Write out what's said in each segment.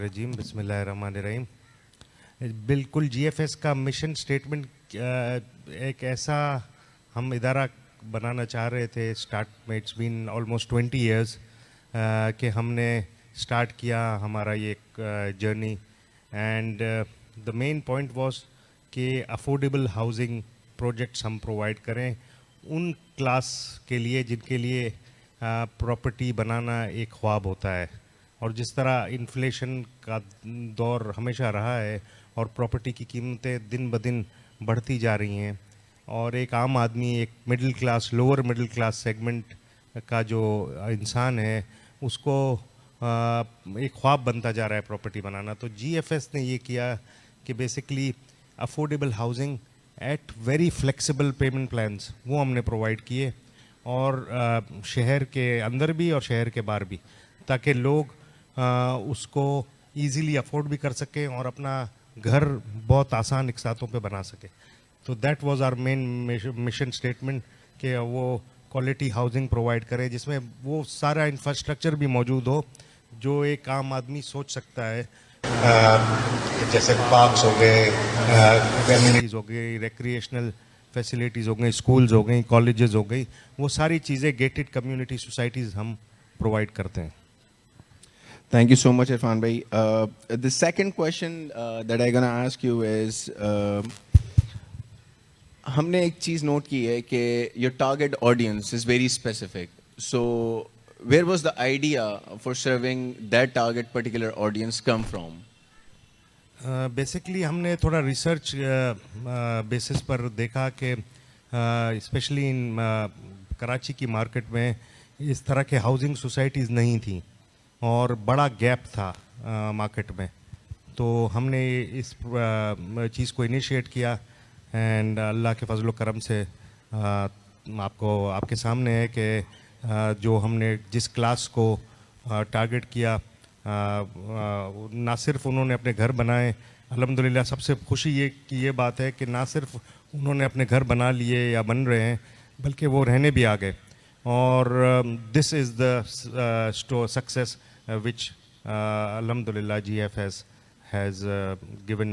रजीम बिस्मिल्लाहिर्रहमानिर्रहीम। बिल्कुल GFS का मिशन स्टेटमेंट एक ऐसा हम इदारा बनाना चाह रहे थे स्टार्ट में, इट्स बीन ऑलमोस्ट 20 इयर्स कि हमने स्टार्ट किया हमारा ये journey, and the main point was कि अफोर्डेबल हाउसिंग प्रोजेक्ट्स हम प्रोवाइड करें उन क्लास के लिए जिनके लिए प्रॉपर्टी बनाना एक ख्वाब होता है। और जिस तरह इन्फ्लेशन का दौर हमेशा रहा है और प्रॉपर्टी की कीमतें दिन ब दिन बढ़ती जा रही हैं, और एक आम आदमी, एक middle class, lower middle class segment का जो इंसान है, उसको एक ख्वाब बनता जा रहा है प्रॉपर्टी बनाना। तो GFS ने ये किया कि basically affordable housing at very flexible payment plans वो हमने प्रोवाइड किए, और शहर के अंदर भी और शहर के बाहर भी, ताकि लोग उसको इजीली अफोर्ड भी कर सकें और अपना घर बहुत आसान इकसातों पे बना सके। तो that was our main mission statement कि वो क्वालिटी हाउसिंग प्रोवाइड करे जिसमें वो सारा इंफ्रास्ट्रक्चर भी मौजूद हो जो एक आम आदमी सोच सकता है, जैसे पार्क्स हो गए, एमिनिटीज़ हो गई, रिक्रिएशनल फैसिलिटीज़ हो गई, स्कूल्स हो गई, कॉलेजेस हो गई, वो सारी चीज़ें गेटेड कम्युनिटी सोसाइटीज़ हम प्रोवाइड करते हैं। Thank you so much, Irfan bhai. The second question that I'm gonna ask you is, हमने एक चीज़ नोट की है कि your target audience is very specific. So where was the idea for serving that target particular audience come from? Basically हमने थोड़ा research basis पर देखा कि स्पेशली इन कराची की मार्केट में इस तरह के हाउसिंग सोसाइटीज़ नहीं थी और बड़ा गैप था मार्केट में। तो हमने इस चीज़ को इनिशिएट किया, एंड अल्लाह के फजल करम से आपके सामने है कि जो हमने जिस क्लास को टारगेट किया, ना सिर्फ उन्होंने अपने घर बनाए, अल्हम्दुलिल्लाह सबसे खुशी ये बात है कि ना सिर्फ उन्होंने अपने घर बना लिए या बन रहे हैं, बल्कि वो रहने भी आ गए। और this is the success which alhamdulillah GFS has given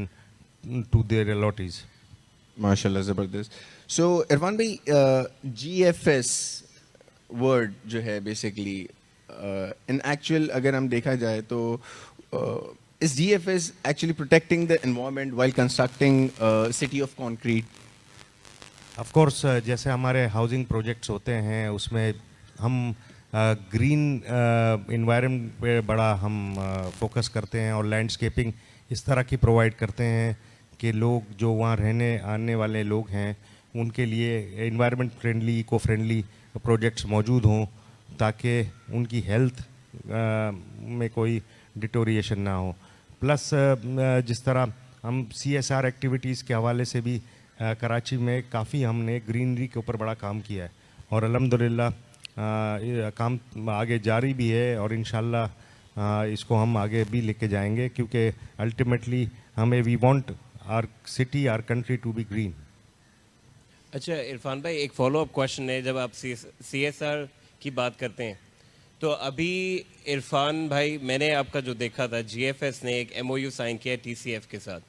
to their allottees. MashaAllah, zabardast. So Irfan bhai, GFS word जो है basically in actual अगर हम देखा जाए तो is GFS actually protecting the environment while constructing a city of concrete? Of course, जैसे हमारे housing projects होते हैं उसमें हम ग्रीन इन्वायरमेंट पे बड़ा हम फोकस करते हैं, और लैंडस्केपिंग इस तरह की प्रोवाइड करते हैं कि लोग जो वहाँ रहने आने वाले लोग हैं उनके लिए environment friendly, eco friendly projects मौजूद हों ताकि उनकी हेल्थ में कोई डिटोरिएशन ना हो। प्लस जिस तरह हम CSR एक्टिविटीज़ के हवाले से भी कराची में काफ़ी हमने ग्रीनरी के ऊपर बड़ा काम किया है, और अल्हम्दुलिल्लाह काम आगे जारी भी है, और इंशाल्लाह इसको हम आगे भी लेके जाएंगे, क्योंकि अल्टीमेटली हमें we want our city, our country to be green. अच्छा इरफान भाई, एक फॉलो अप क्वेश्चन है, जब आप CSR की बात करते हैं तो अभी इरफान भाई मैंने आपका जो देखा था GFS ने एक MOU साइन किया TCF के साथ,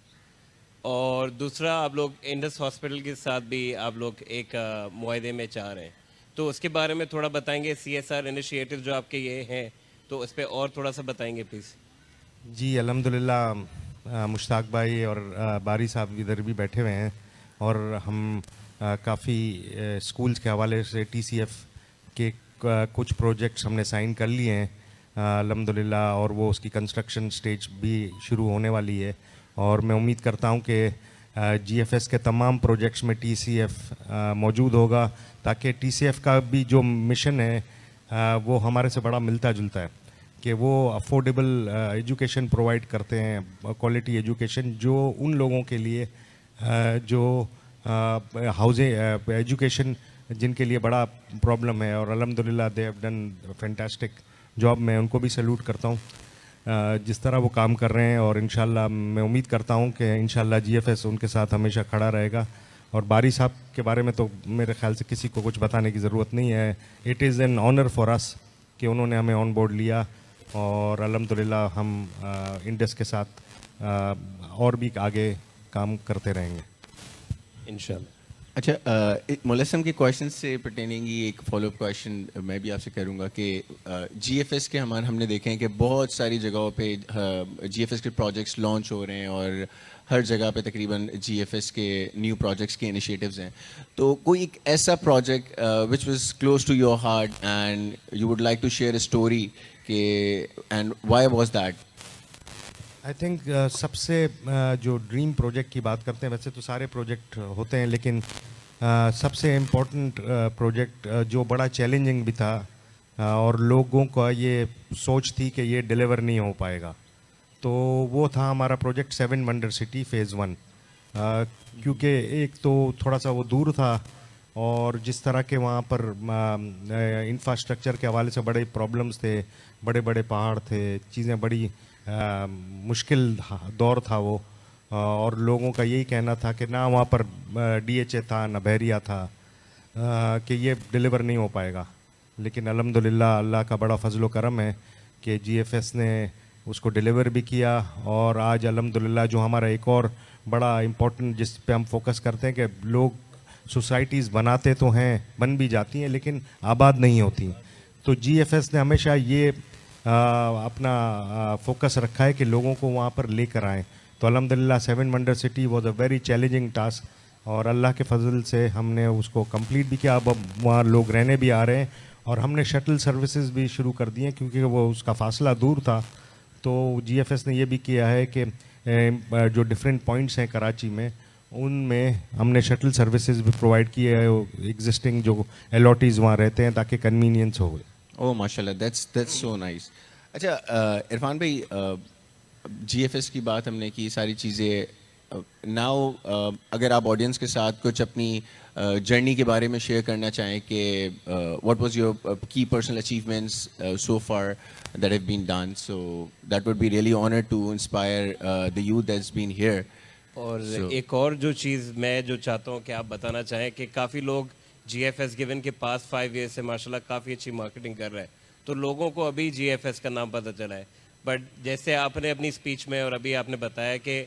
और दूसरा आप लोग इंडस हॉस्पिटल के साथ भी आप लोग एक मुआहदे में चाह रहे हैं, तो उसके बारे में थोड़ा बताएंगे। CSR इनिशिएटिव जो आपके ये हैं तो उस पर और थोड़ा सा बताएंगे प्लीज़। जी अल्हम्दुलिल्लाह, मुश्ताक भाई और बारी साहब इधर भी बैठे हुए हैं, और हम काफ़ी स्कूल्स के हवाले से TCF के कुछ प्रोजेक्ट्स हमने साइन कर लिए हैं अल्हम्दुलिल्लाह, और वो उसकी कंस्ट्रक्शन स्टेज भी शुरू होने वाली है, और मैं उम्मीद करता हूँ कि GFS के तमाम प्रोजेक्ट्स में TCF मौजूद होगा, ताकि TCF का भी जो मिशन है वो हमारे से बड़ा मिलता जुलता है कि वो अफोर्डेबल एजुकेशन प्रोवाइड करते हैं, क्वालिटी एजुकेशन जो उन लोगों के लिए जो हाउसिंग एजुकेशन जिनके लिए बड़ा प्रॉब्लम है, और अल्हम्दुलिल्लाह they have done fantastic job. मैं उनको भी सैल्यूट करता हूँ जिस तरह वो काम कर रहे हैं, और इंशाल्लाह मैं उम्मीद करता हूँ कि इंशाल्लाह GFS उनके साथ हमेशा खड़ा रहेगा। और बारी साहब के बारे में तो मेरे ख्याल से किसी को कुछ बताने की ज़रूरत नहीं है। It is an honour for us कि उन्होंने हमें ऑन बोर्ड लिया, اور الحمدللہ ہم انڈس کے ساتھ اور بھی آگے کام کرتے رہیں گے انشاءاللہ. اچھا ملسم کے کویشچن سے پرٹیننگ ہی ایک فالو اپ کویشچن میں بھی آپ سے کروں گا کہ جی ایف ایس کے ہم نے دیکھے ہیں کہ بہت ساری جگہوں پہ جی ایف ایس کے پروجیکٹس لانچ ہو رہے ہیں اور ہر جگہ پہ تقریباً جی ایف ایس کے نیو پروجیکٹس کے انیشیٹیوز ہیں. تو کوئی ایک ایسا project which was close to your heart and you would like to share a story کہ and why was that? I think سب سے جو ڈریم پروجیکٹ کی بات کرتے ہیں، ویسے تو سارے پروجیکٹ ہوتے ہیں، لیکن سب سے امپورٹنٹ پروجیکٹ جو بڑا چیلنجنگ بھی تھا اور لوگوں کا یہ سوچ تھی کہ یہ ڈیلیور نہیں ہو پائے گا، تو وہ تھا ہمارا پروجیکٹ 7 ونڈر سٹی فیز 1. کیونکہ ایک تو تھوڑا سا وہ دور تھا اور جس طرح کے وہاں پر انفراسٹرکچر کے حوالے سے بڑے پرابلمس تھے، بڑے بڑے پہاڑ تھے، چیزیں بڑی مشکل دور تھا وہ، اور لوگوں کا یہی کہنا تھا کہ نہ وہاں پر ڈی ایچ اے تھا نہ بحریہ تھا، کہ یہ ڈیلیور نہیں ہو پائے گا. لیکن الحمدللہ اللہ کا بڑا فضل و کرم ہے کہ جی ایف ایس نے اس کو ڈیلیور بھی کیا، اور آج الحمدللہ جو ہمارا ایک اور بڑا امپورٹنٹ جس پہ ہم فوکس کرتے ہیں کہ لوگ سوسائٹیز بناتے تو ہیں، بن بھی جاتی ہیں لیکن آباد نہیں ہوتی، تو جی ایف ایس نے ہمیشہ یہ اپنا فوکس رکھا ہے کہ لوگوں کو وہاں پر لے کر آئیں. تو الحمدللہ 7 wonder city was a very challenging task, اور اللہ کے فضل سے ہم نے اس کو کمپلیٹ بھی کیا. اب وہاں لوگ رہنے بھی آ رہے ہیں، اور ہم نے شٹل سروسز بھی شروع کر دی ہیں کیونکہ وہ اس کا فاصلہ دور تھا. تو جی ایف ایس نے یہ بھی کیا ہے کہ جو ڈفرینٹ پوائنٹس ہیں کراچی میں، ان میں ہم نے شٹل سروسز بھی پرووائڈ کیے ہیں ایگزسٹنگ جو الاٹیز وہاں رہتے ہیں، تاکہ کنوینئنس ہو. او ماشاء اللہ، دیٹس سو نائس. اچھا عرفان بھائی، جی ایف ایس کی بات ہم نے کی، ساری چیزیں. ناؤ اگر آپ آڈینس کے ساتھ کچھ اپنی جرنی کے بارے میں شیئر کرنا چاہیں کہ واٹ واز یور کی personal achievements so far that have been done, so that would be really honour to inspire the youth that's been here. اور ایک اور جو چیز میں جو چاہتا ہوں کہ آپ بتانا چاہیں کہ کافی لوگ جی ایف ایس گیون کے پاس 5 ایئر سے ماشاءاللہ کافی اچھی مارکیٹنگ کر رہے ہیں، تو لوگوں کو ابھی جی ایف ایس کا نام پتہ چلا ہے. بٹ جیسے آپ نے اپنی اسپیچ میں اور ابھی آپ نے بتایا کہ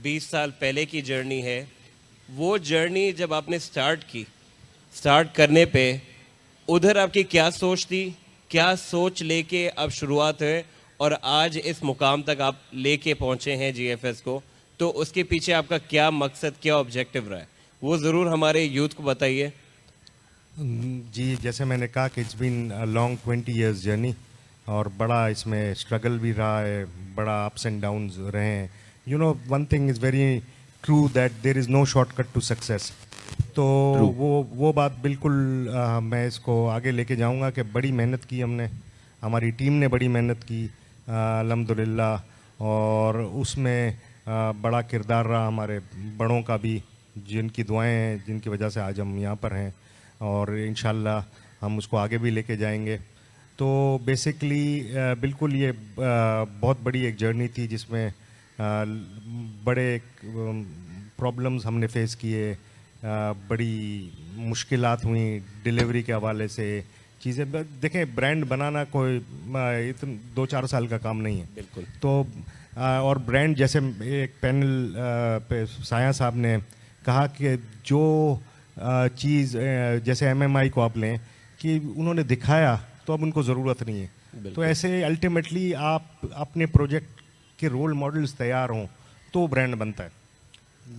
20 سال پہلے کی جرنی ہے، وہ جرنی جب آپ نے اسٹارٹ کرنے پہ ادھر آپ کی کیا سوچ تھی، کیا سوچ لے کے اب شروعات ہے، اور آج اس مقام تک آپ لے کے پہنچے ہیں جی ایف ایس کو، تو اس کے پیچھے آپ کا کیا مقصد، کیا آبجیکٹیو رہا ہے، وہ ضرور ہمارے یوتھ کو بتائیے. جی جیسے میں نے کہا کہ it's been long 20 years journey, اور بڑا اس میں اسٹرگل بھی رہا ہے، بڑا اپس اینڈ ڈاؤنز رہے ہیں. You know one thing is very true that there is no shortcut to success. تو وہ بات بالکل میں اس کو آگے لے کے جاؤں گا کہ بڑی محنت کی ہم نے، ہماری ٹیم نے بڑی محنت کی الحمدللہ، اور اس میں بڑا کردار رہا ہمارے بڑوں کا بھی، جن کی دعائیں ہیں، جن کی وجہ سے آج ہم یہاں پر ہیں، اور انشاءاللہ ہم اس کو آگے بھی لے کے جائیں گے. تو بیسکلی بالکل یہ بہت بڑی ایک جرنی تھی جس میں بڑے پرابلمز ہم نے فیس کیے، بڑی مشکلات ہوئیں ڈیلیوری کے حوالے سے. چیزیں دیکھیں، برانڈ بنانا کوئی 2-4 سال کا کام نہیں ہے. بالکل. تو اور برانڈ، جیسے ایک پینل پہ سایہ صاحب نے کہا کہ جو چیز جیسے ایم ایم آئی کو آپ لیں کہ انہوں نے دکھایا تو اب ان کو ضرورت نہیں ہے. تو ایسے الٹیمیٹلی آپ اپنے پروجیکٹ کے رول ماڈلز تیار ہوں تو برانڈ بنتا ہے.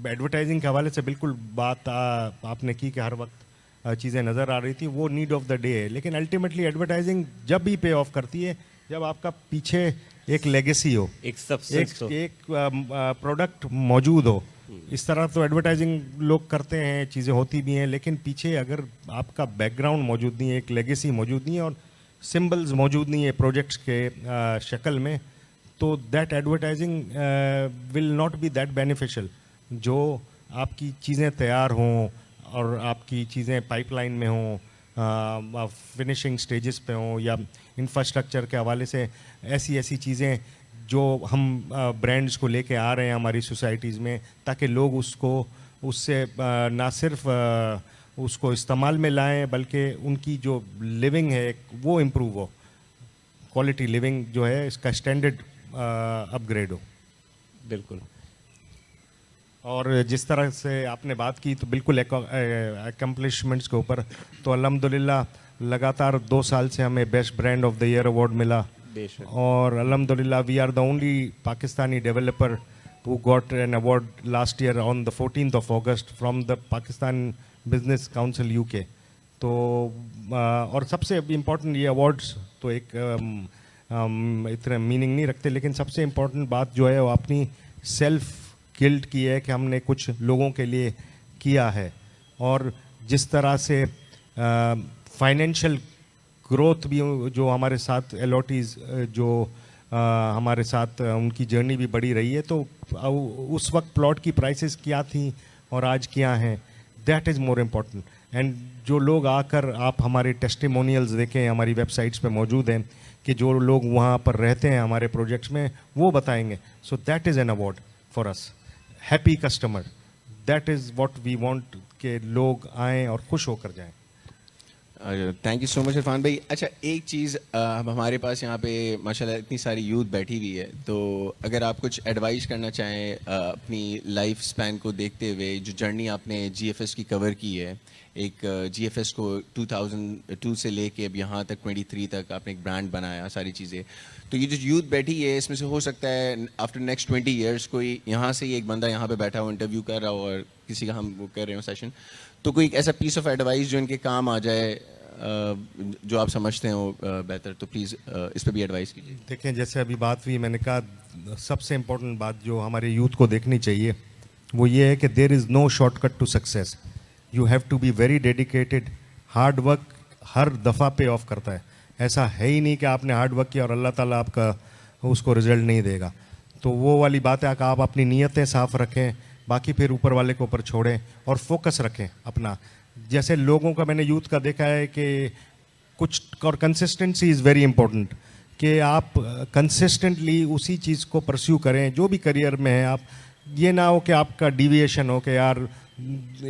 ایڈورٹائزنگ کے حوالے سے بالکل بات آپ نے کی کہ ہر وقت چیزیں نظر آ رہی تھی، وہ نیڈ آف دا ڈے ہے. لیکن الٹیمیٹلی ایڈورٹائزنگ جب بھی پے آف کرتی ہے جب آپ کا پیچھے ایک لیگیسی ہو، ایک پروڈکٹ موجود ہو. اس طرح تو ایڈورٹائزنگ لوگ کرتے ہیں، چیزیں ہوتی بھی ہیں، لیکن پیچھے اگر آپ کا بیک گراؤنڈ موجود نہیں ہے، ایک لیگیسی موجود نہیں ہے، اور سمبلز موجود نہیں ہے پروجیکٹس کے شکل میں، تو that advertising will not be that beneficial. جو آپ کی چیزیں تیار ہوں اور آپ کی چیزیں پائپ لائن میں ہوں، فنیشنگ سٹیجز پہ ہوں، یا انفراسٹرکچر کے حوالے سے ایسی چیزیں جو ہم برانڈز کو لے کے آ رہے ہیں ہماری سوسائٹیز میں، تاکہ لوگ اس سے نہ صرف اس کو استعمال میں لائیں بلکہ ان کی جو لیونگ ہے وہ امپروو ہو. क्वालिटी लिविंग जो है इसका स्टैंडर्ड अपग्रेड हो. बिल्कुल. और जिस तरह से आपने बात की तो बिल्कुल एकम्पलिशमेंट्स के ऊपर तो अल्हम्दुलिल्लाह लगातार 2 साल से हमें best brand of the year award मिला. बेशक. और अल्हम्दुलिल्लाह we are the only Pakistani developer who got an award last year on the 14th of August from the Pakistan Business Council UK. तो और सबसे इम्पोर्टेंट ये अवार्ड्स तो एक इतना मीनिंग नहीं रखते, लेकिन सबसे इम्पोर्टेंट बात जो है वो अपनी सेल्फ गिल्ट की है कि हमने कुछ लोगों के लिए किया है. और जिस तरह से फाइनेंशियल ग्रोथ भी जो हमारे साथ एलओटीज जो हमारे साथ उनकी जर्नी भी बढ़ी रही है, तो उस वक्त प्लॉट की प्राइसेस क्या थी और आज क्या हैं, that is more important. And जो लोग आकर आप हमारे टेस्टिमोनियल्स देखें, हमारी वेबसाइट्स पे मौजूद हैं कि जो लोग वहाँ पर रहते हैं हमारे प्रोजेक्ट्स में, वो बताएंगे. So that is an award for us. Happy customer, that is what we want कि लोग आएँ और खुश होकर जाएं. Thank you so much Irfan भाई. अच्छा, एक चीज़ अब हमारे पास यहाँ पे माशाल्लाह इतनी सारी यूथ बैठी हुई है, तो अगर आप कुछ एडवाइस करना चाहें अपनी लाइफ स्पैन को देखते हुए, जो जर्नी आपने जीएफएस की कवर की है, एक जीएफएस को 2002 से लेके अब यहाँ तक 23 तक आपने एक ब्रांड बनाया, सारी चीज़ें, तो ये जो यूथ बैठी है इसमें से हो सकता है आफ्टर नेक्स्ट 20 ईयर्स कोई यहाँ से ही एक बंदा यहाँ पे बैठा हो, इंटरव्यू कर रहा हो और किसी का हम वो कर रहे हो सेशन, तो कोई एक ऐसा पीस ऑफ एडवाइस जो इनके काम आ जाए, जो आप समझते हो बेहतर, तो प्लीज़ इस पर भी एडवाइस कीजिए. देखें, जैसे अभी बात हुई, मैंने कहा सबसे इम्पोर्टेंट बात जो हमारे यूथ को देखनी चाहिए वो ये है कि there is no shortcut to success. You have to be very dedicated. Hard work हर दफ़ा पे ऑफ करता है. ऐसा है ही नहीं कि आपने हार्ड वर्क किया और अल्लाह ताला आपका उसको रिजल्ट नहीं देगा. तो वो वाली बात है कि आप अपनी नीयतें साफ़ रखें, बाकी फिर ऊपर वाले के ऊपर छोड़ें और फोकस रखें अपना. जैसे लोगों का मैंने यूथ का देखा है कि कुछ, और कंसिस्टेंसी इज़ वेरी इंपॉर्टेंट, कि आप कंसिस्टेंटली उसी चीज़ को परस्यू करें जो भी करियर में है. आप ये ना हो कि आपका डिविएशन हो कि यार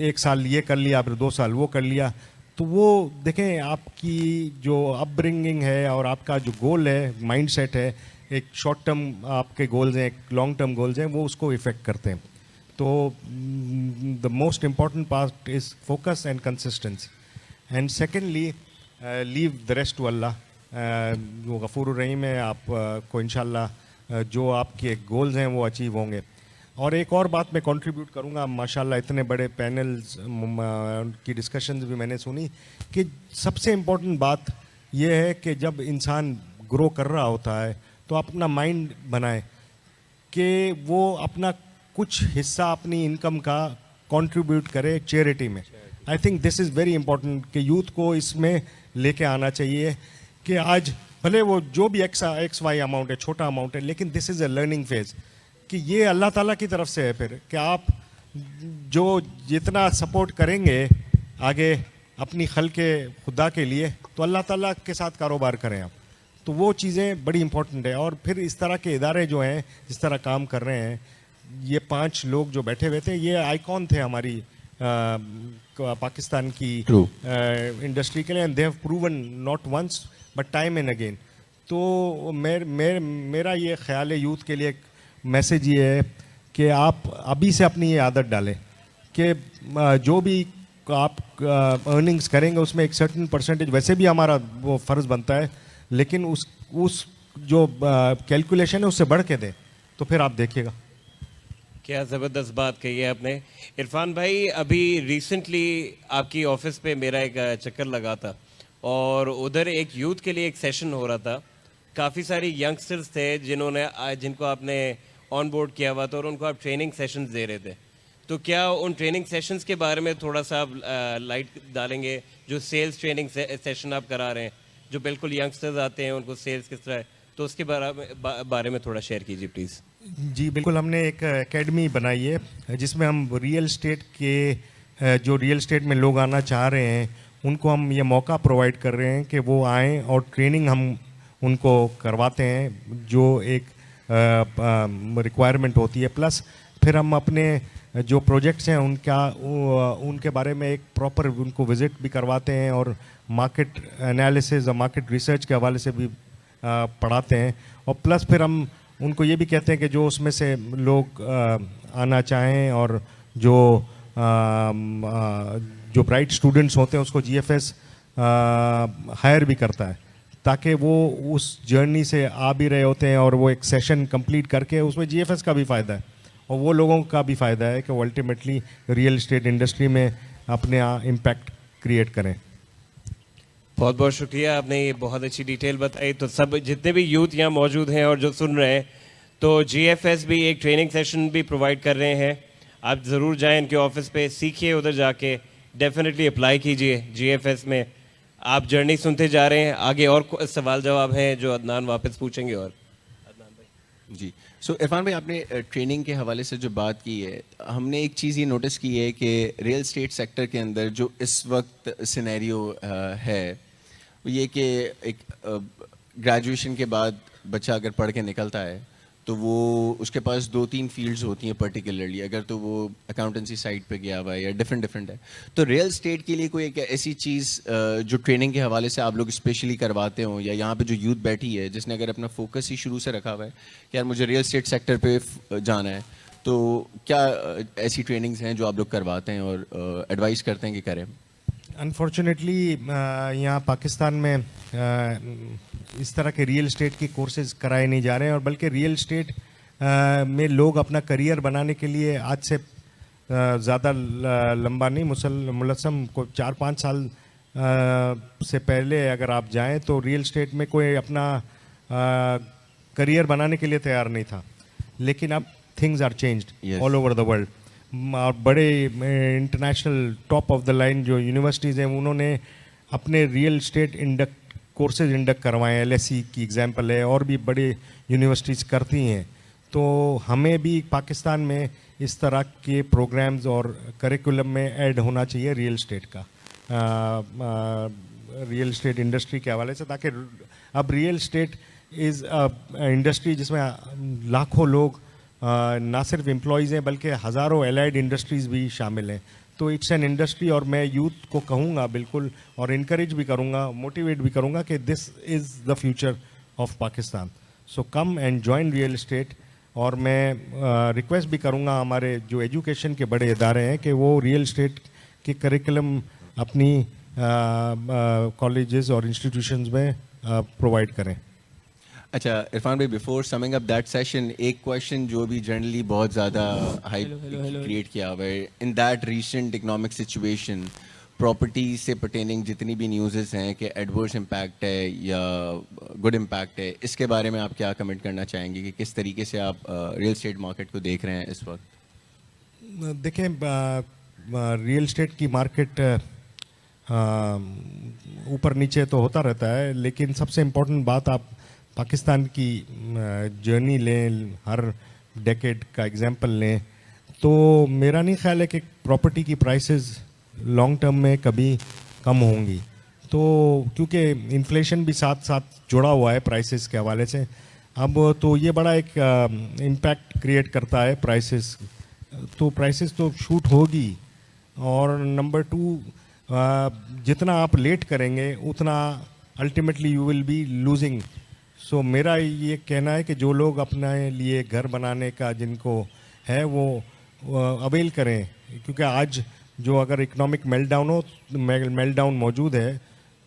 1 साल ये कर लिया फिर 2 साल वो कर लिया. तो वो देखें, आपकी जो अपब्रिंगिंग है और आपका जो गोल है, माइंडसेट है, एक शॉर्ट टर्म आपके गोल्स हैं, एक लॉन्ग टर्म गोल्स हैं, वो उसको इफ़ेक्ट करते हैं. तो the most important part is focus and consistency. And secondly leave the rest to Allah. वो गफूर रहीम है, आप को इंशाल्लाह जो आपके गोल्स हैं वो अचीव होंगे. और एक और बात मैं कंट्रीब्यूट करूंगा, माशाल्लाह इतने बड़े पैनल्स की डिस्कशंस भी मैंने सुनी, कि सबसे इम्पोर्टेंट बात यह है कि जब इंसान ग्रो कर रहा होता है तो अपना माइंड बनाए कि वो अपना कुछ हिस्सा अपनी इनकम का कंट्रीब्यूट करे चैरिटी में. I think this is very important कि यूथ को इसमें लेके आना चाहिए कि आज भले वो जो भी एक्स वाई अमाउंट है, छोटा अमाउंट है, लेकिन this is a learning phase, कि ये अल्लाह ताला की तरफ से है. फिर कि आप जो जितना सपोर्ट करेंगे आगे अपनी खल्के खुदा के लिए, तो अल्लाह ताला के साथ कारोबार करें आप. तो वो चीज़ें बड़ी इंपॉर्टेंट है. और फिर इस तरह के इदारे जो हैं जिस तरह काम कर रहे हैं, ये 5 लोग जो बैठे हुए थे, ये आइकॉन थे हमारी पाकिस्तान की इंडस्ट्री के लिए. And they have proven not once but time and again. तो मेरा ये ख्याल है यूथ के लिए, मैसेज ये है कि आप अभी से अपनी ये आदत डालें कि जो भी आप अर्निंग्स करेंगे उसमें एक सर्टेन परसेंटेज, वैसे भी हमारा वो फ़र्ज़ बनता है, लेकिन उस जो कैलकुलेशन है उससे बढ़ के दें, तो फिर आप देखिएगा. क्या ज़बरदस्त बात कही है आपने इरफान भाई. अभी रिसेंटली आपकी ऑफिस पे मेरा एक चक्कर लगा था और उधर एक यूथ के लिए एक सेशन हो रहा था. काफ़ी सारी यंगस्टर्स थे जिनको आपने ऑन बोर्ड किया हुआ था और उनको आप ट्रेनिंग सेशंस दे रहे थे. तो क्या उन ट्रेनिंग सेशंस के बारे में थोड़ा सा आप लाइट डालेंगे? जो सेल्स ट्रेनिंग सेशन आप करा रहे हैं, जो बिल्कुल यंगस्टर्स आते हैं उनको सेल्स किस तरह है, तो उसके बारे में थोड़ा शेयर कीजिए प्लीज़. जी बिल्कुल. हमने एक एकेडमी बनाई है जिसमें हम रियल स्टेट के जो रियल स्टेट में लोग आना चाह रहे हैं उनको हम ये मौका प्रोवाइड कर रहे हैं कि वो आएँ और ट्रेनिंग हम उनको करवाते हैं जो एक रिक्वायरमेंट होती है. प्लस फिर हम अपने जो प्रोजेक्ट्स हैं उनके बारे में एक प्रॉपर उनको विज़िट भी करवाते हैं और मार्केट एनालिसिस और मार्केट रिसर्च के हवाले से भी पढ़ाते हैं, और प्लस फिर हम उनको ये भी कहते हैं कि जो उसमें से लोग आना चाहें और जो ब्राइट स्टूडेंट्स होते हैं उसको GFS हायर भी करता है, ताकि वो उस जर्नी से आ भी रहे होते हैं और वो एक सेशन कंप्लीट करके उसमें GFS का भी फ़ायदा है और वो लोगों का भी फ़ायदा है कि वो अल्टीमेटली रियल एस्टेट इंडस्ट्री में अपने इम्पैक्ट क्रिएट करें. बहुत बहुत शुक्रिया, आपने ये बहुत अच्छी डिटेल बताई. तो सब जितने भी यूथ यहाँ मौजूद हैं और जो सुन रहे हैं, तो GFS भी एक ट्रेनिंग सेशन भी प्रोवाइड कर रहे हैं. आप ज़रूर जाएं इनके ऑफिस पे, सीखिए, उधर जाके डेफिनेटली अप्लाई कीजिए GFS में. आप जर्नी सुनते जा रहे हैं, आगे और सवाल जवाब हैं जो अदनान वापस पूछेंगे. और अदनान भाई जी, सो इरफान भाई, आपने ट्रेनिंग के हवाले से जो बात की है, हमने एक चीज़ ये नोटिस की है कि रियल एस्टेट सेक्टर के अंदर जो इस वक्त सिनेरियो है वो ये कि एक ग्रेजुएशन के बाद बच्चा अगर पढ़ के निकलता है तो वो उसके पास 2-3 फील्ड्स होती हैं पर्टिकुलरली, अगर तो वो अकाउंटेंसी साइड पे गया हुआ है या डिफरेंट है. तो रियल एस्टेट के लिए कोई एक ऐसी चीज़ जो ट्रेनिंग के हवाले से आप लोग स्पेशली करवाते हो, या यहाँ पे जो यूथ बैठी है जिसने अगर अपना फोकस ही शुरू से रखा हुआ है कि यार मुझे रियल एस्टेट सेक्टर पे जाना है, तो क्या ऐसी ट्रेनिंग्स हैं जो आप लोग करवाते हैं और एडवाइस करते हैं कि करें? अनफॉर्चुनेटली यहाँ पाकिस्तान में इस तरह के रियल एस्टेट की कोर्सेज कराए नहीं जा रहे हैं, और बल्कि रियल एस्टेट में लोग अपना करियर बनाने के लिए आज से ज़्यादा लंबा नहीं, मुलस्सम को 4-5 साल से पहले अगर आप जाएं तो रियल एस्टेट में कोई अपना करियर बनाने के लिए तैयार नहीं था. लेकिन अब things are changed all over the world. और बड़े international top of the line जो यूनिवर्सिटीज़ हैं उन्होंने अपने रियल एस्टेट कोर्सेज इंडक्ट करवाए हैं. LSE की एग्जांपल है, और भी बड़े यूनिवर्सिटीज़ करती हैं. तो हमें भी पाकिस्तान में इस तरह के प्रोग्राम्स और करिकुलम में ऐड होना चाहिए रियल एस्टेट का, रियल एस्टेट इंडस्ट्री के हवाले से, ताकि अब रियल एस्टेट इज़ इंडस्ट्री जिसमें लाखों लोग ना सिर्फ एम्प्लॉयज़ हैं बल्कि हज़ारों एलाइड इंडस्ट्रीज़ भी शामिल हैं. तो इट्स एन इंडस्ट्री, और मैं यूथ को कहूँगा बिल्कुल, और इनकरेज भी करूँगा, मोटिवेट भी करूँगा कि this is the future of Pakistan. So come and join real estate. और मैं रिक्वेस्ट भी करूँगा हमारे जो एजुकेशन के बड़े इदारे हैं कि वो रियल एस्टेट के करिकुलम अपनी कॉलेजेस और इंस्टीट्यूशंस में प्रोवाइड करें. अच्छा इरफान भाई, before summing up that session, एक क्वेश्चन जो भी जनरली बहुत ज़्यादा हाइप क्रिएट किया हुआ है, in that recent economic situation, property से पर्टेनिंग जितनी भी न्यूज़ हैं कि एडवर्स इम्पैक्ट है या गुड इम्पैक्ट है, इसके बारे में आप क्या कमेंट करना चाहेंगे कि किस तरीके से आप रियल एस्टेट मार्केट को देख रहे हैं इस वक्त? देखें, रियल एस्टेट की मार्केट ऊपर नीचे तो होता रहता है, लेकिन सबसे इम्पोर्टेंट बात आप पाकिस्तान की जर्नी लें, हर डेकेड का एग्जांपल लें, तो मेरा नहीं ख्याल है कि प्रॉपर्टी की प्राइसेस लॉन्ग टर्म में कभी कम होंगी. तो क्योंकि इन्फ्लेशन भी साथ साथ जुड़ा हुआ है प्राइसेस के हवाले से, अब तो ये बड़ा एक इम्पैक्ट क्रिएट करता है प्राइसेस. तो प्राइसेस तो शूट होगी. और नंबर 2, जितना आप लेट करेंगे उतना ultimately you will be losing. So मेरा ये कहना है कि जो लोग अपने लिए घर बनाने का जिनको है वो अवेल करें, क्योंकि आज जो अगर इकोनॉमिक मेल्टडाउन मौजूद है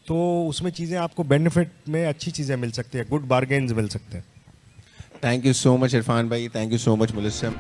तो उसमें चीज़ें आपको बेनिफिट में अच्छी चीज़ें मिल सकती है, गुड बार्गेन्स मिल सकते हैं. Thank you so much Irfan भाई, थैंक यू सो मच मुलस्सम.